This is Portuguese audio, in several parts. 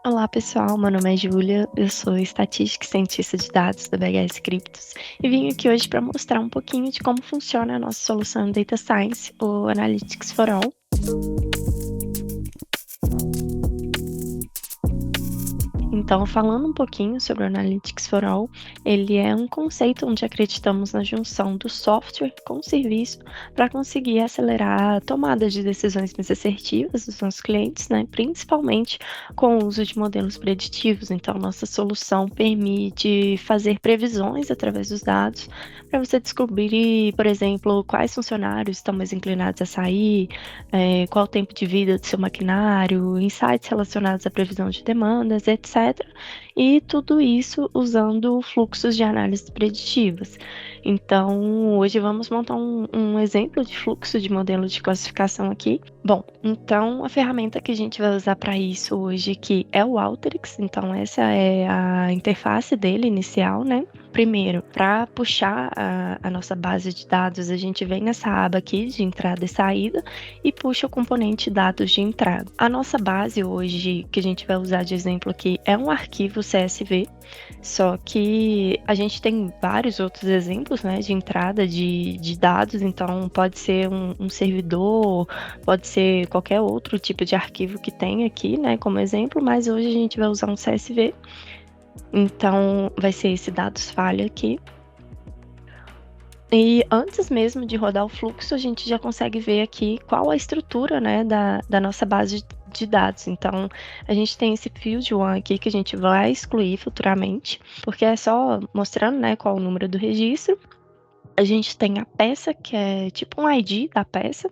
Olá pessoal, meu nome é Júlia, eu sou estatística e cientista de dados da BHS Cryptos e vim aqui hoje para mostrar um pouquinho de como funciona a nossa solução Data Science, o Analytics for All. Então, falando um pouquinho sobre o Analytics for All, ele é um conceito onde acreditamos na junção do software com o serviço para conseguir acelerar a tomada de decisões mais assertivas dos nossos clientes, né? Principalmente com o uso de modelos preditivos. Então, nossa solução permite fazer previsões através dos dados para você descobrir, por exemplo, quais funcionários estão mais inclinados a sair, qual o tempo de vida do seu maquinário, insights relacionados à previsão de demandas, etc. E tudo isso usando fluxos de análise preditivas. Então, hoje vamos montar um exemplo de fluxo de modelo de classificação aqui. Bom, então a ferramenta que a gente vai usar para isso hoje aqui é o Alteryx. Então, essa é a interface dele inicial, né? Primeiro, para puxar a nossa base de dados, a gente vem nessa aba aqui de entrada e saída e puxa o componente dados de entrada. A nossa base hoje, que a gente vai usar de exemplo aqui, é um arquivo CSV, só que a gente tem vários outros exemplos, né, de entrada de dados, então pode ser um servidor, pode ser qualquer outro tipo de arquivo que tem aqui, né, como exemplo, mas hoje a gente vai usar um CSV. Então, vai ser esse dados falha aqui. E antes mesmo de rodar o fluxo, a gente já consegue ver aqui qual a estrutura, né, da nossa base de dados. Então, a gente tem esse field one aqui que a gente vai excluir futuramente, porque é só mostrando, né, qual o número do registro. A gente tem a peça, que é tipo um ID da peça.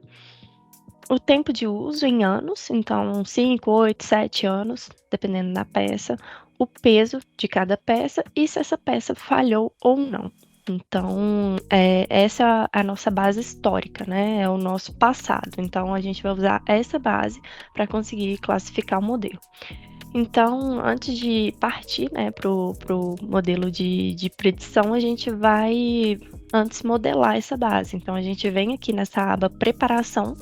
O tempo de uso em anos, então 5, 8, 7 anos, dependendo da peça. O peso de cada peça e se essa peça falhou ou não. Então, essa é a nossa base histórica, né? É o nosso passado. Então, a gente vai usar essa base para conseguir classificar o modelo. Então, antes de partir, né, para o modelo de predição, a gente vai antes modelar essa base. Então, a gente vem aqui nessa aba preparação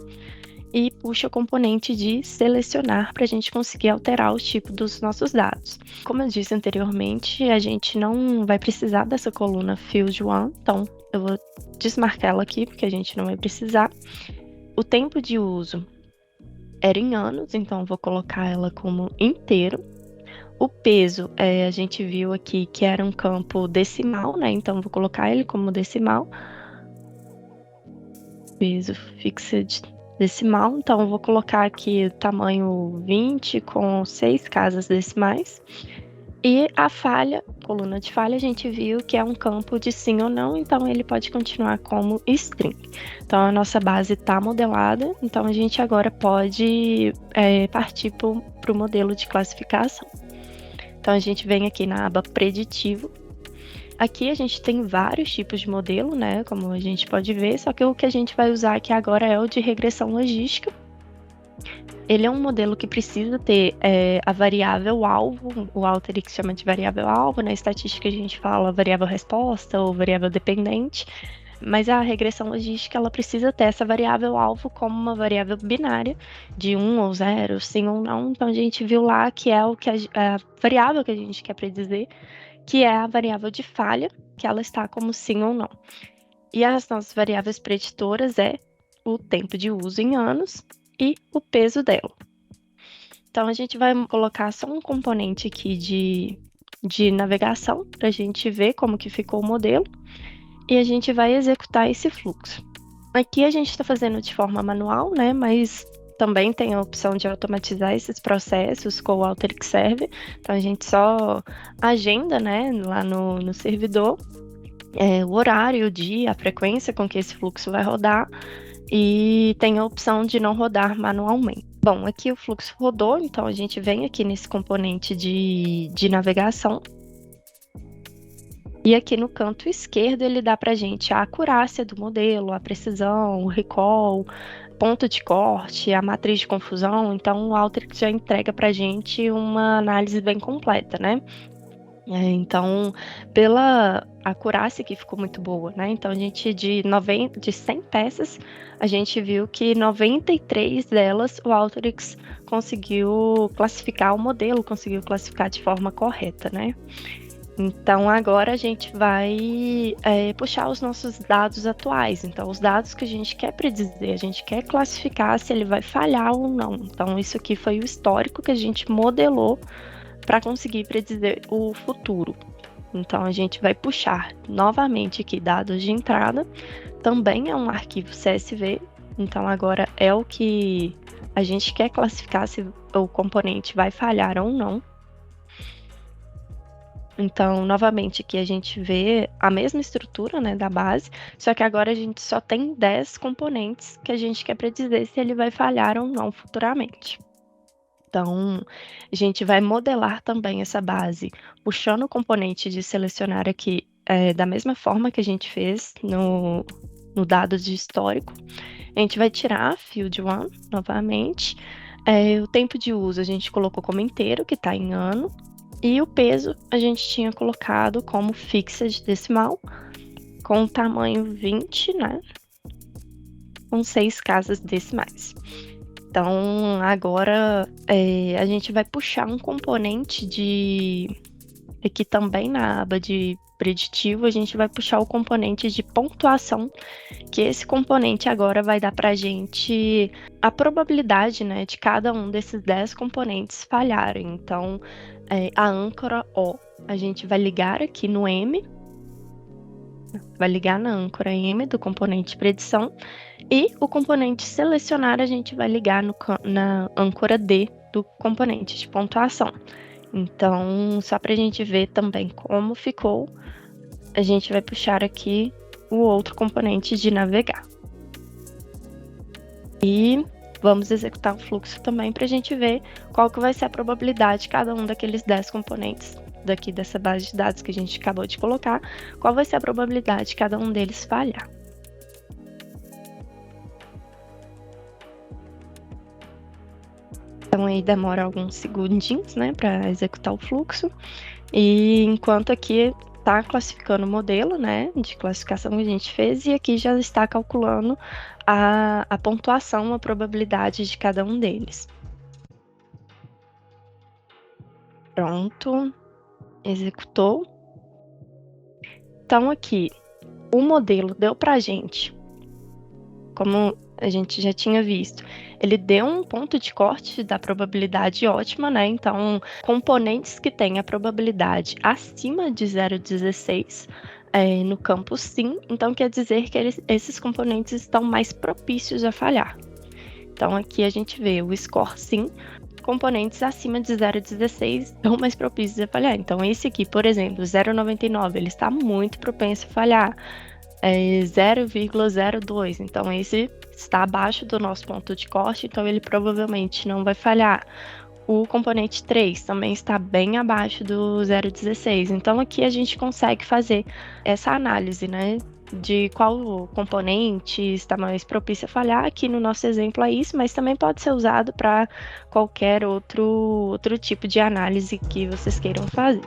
e puxa o componente de selecionar para a gente conseguir alterar o tipo dos nossos dados. Como eu disse anteriormente, a gente não vai precisar dessa coluna Field One, então eu vou desmarcar ela aqui porque a gente não vai precisar. O tempo de uso era em anos, então eu vou colocar ela como inteiro. O peso, a gente viu aqui que era um campo decimal, né? Então eu vou colocar ele como decimal. Peso fixed decimal, então eu vou colocar aqui o tamanho 20 com 6 casas decimais. E a falha, coluna de falha, a gente viu que é um campo de sim ou não, então ele pode continuar como string. Então a nossa base está modelada, então a gente agora pode partir para o modelo de classificação. Então a gente vem aqui na aba preditivo. Aqui a gente tem vários tipos de modelo, né? Como a gente pode ver, só que o que a gente vai usar aqui agora é o de regressão logística. Ele é um modelo que precisa ter a variável alvo, o Alteryx chama de variável alvo, na estatística a gente fala variável resposta ou variável dependente, mas a regressão logística ela precisa ter essa variável alvo como uma variável binária de 1 ou 0, sim ou não. Então a gente viu lá que é a variável que a gente quer predizer, que é a variável de falha, que ela está como sim ou não. E as nossas variáveis preditoras é o tempo de uso em anos e o peso dela. Então, a gente vai colocar só um componente aqui de navegação para a gente ver como que ficou o modelo e a gente vai executar esse fluxo. Aqui a gente está fazendo de forma manual, né? Mas também tem a opção de automatizar esses processos com o Alteryx Server. Então, a gente só agenda, né, lá no servidor, o horário, o dia, a frequência com que esse fluxo vai rodar e tem a opção de não rodar manualmente. Bom, aqui o fluxo rodou, então a gente vem aqui nesse componente de navegação. E aqui no canto esquerdo ele dá para a gente a acurácia do modelo, a precisão, o recall, ponto de corte, a matriz de confusão. Então o Alteryx já entrega para a gente uma análise bem completa, né? Então, pela acurácia que ficou muito boa, né? Então, a gente, de 100 peças, a gente viu que 93 delas o Alteryx conseguiu classificar o modelo, conseguiu classificar de forma correta, né? Então, agora a gente vai puxar os nossos dados atuais. Então, os dados que a gente quer predizer, a gente quer classificar se ele vai falhar ou não. Então, isso aqui foi o histórico que a gente modelou para conseguir predizer o futuro. Então, a gente vai puxar novamente aqui dados de entrada. Também é um arquivo CSV. Então, agora é o que a gente quer classificar se o componente vai falhar ou não. Então, novamente, aqui a gente vê a mesma estrutura, né, da base, só que agora a gente só tem 10 componentes que a gente quer predizer se ele vai falhar ou não futuramente. Então, a gente vai modelar também essa base, puxando o componente de selecionar aqui da mesma forma que a gente fez no dado de histórico. A gente vai tirar field 1 novamente. O tempo de uso a gente colocou como inteiro, que está em ano. E o peso a gente tinha colocado como fixed decimal, com o tamanho 20, né? Com 6 casas decimais. Então, agora a gente vai puxar um componente aqui também na aba de preditivo, a gente vai puxar o componente de pontuação, que esse componente agora vai dar para a gente a probabilidade, né, de cada um desses 10 componentes falharem. Então, a âncora O, a gente vai ligar aqui no M, vai ligar na âncora M do componente predição, e o componente selecionar a gente vai ligar na âncora D do componente de pontuação. Então, só para a gente ver também como ficou, a gente vai puxar aqui o outro componente de navegar. E vamos executar o fluxo também para a gente ver qual que vai ser a probabilidade de cada um daqueles 10 componentes daqui dessa base de dados que a gente acabou de colocar, qual vai ser a probabilidade de cada um deles falhar. Então aí demora alguns segundinhos, né, para executar o fluxo. E enquanto aqui está classificando o modelo, né, de classificação que a gente fez, e aqui já está calculando a pontuação, a probabilidade de cada um deles. Pronto, executou. Então aqui, o modelo deu para a gente, como a gente já tinha visto, ele deu um ponto de corte da probabilidade ótima, né? Então, componentes que têm a probabilidade acima de 0,16 no campo sim, então quer dizer que esses componentes estão mais propícios a falhar. Então, aqui a gente vê o score sim, componentes acima de 0,16 estão mais propícios a falhar. Então, esse aqui, por exemplo, 0,99, ele está muito propenso a falhar. 0,02, então esse está abaixo do nosso ponto de corte, então ele provavelmente não vai falhar. O componente 3 também está bem abaixo do 0,16, então aqui a gente consegue fazer essa análise, né, de qual componente está mais propício a falhar. Aqui no nosso exemplo é isso, mas também pode ser usado para qualquer outro tipo de análise que vocês queiram fazer.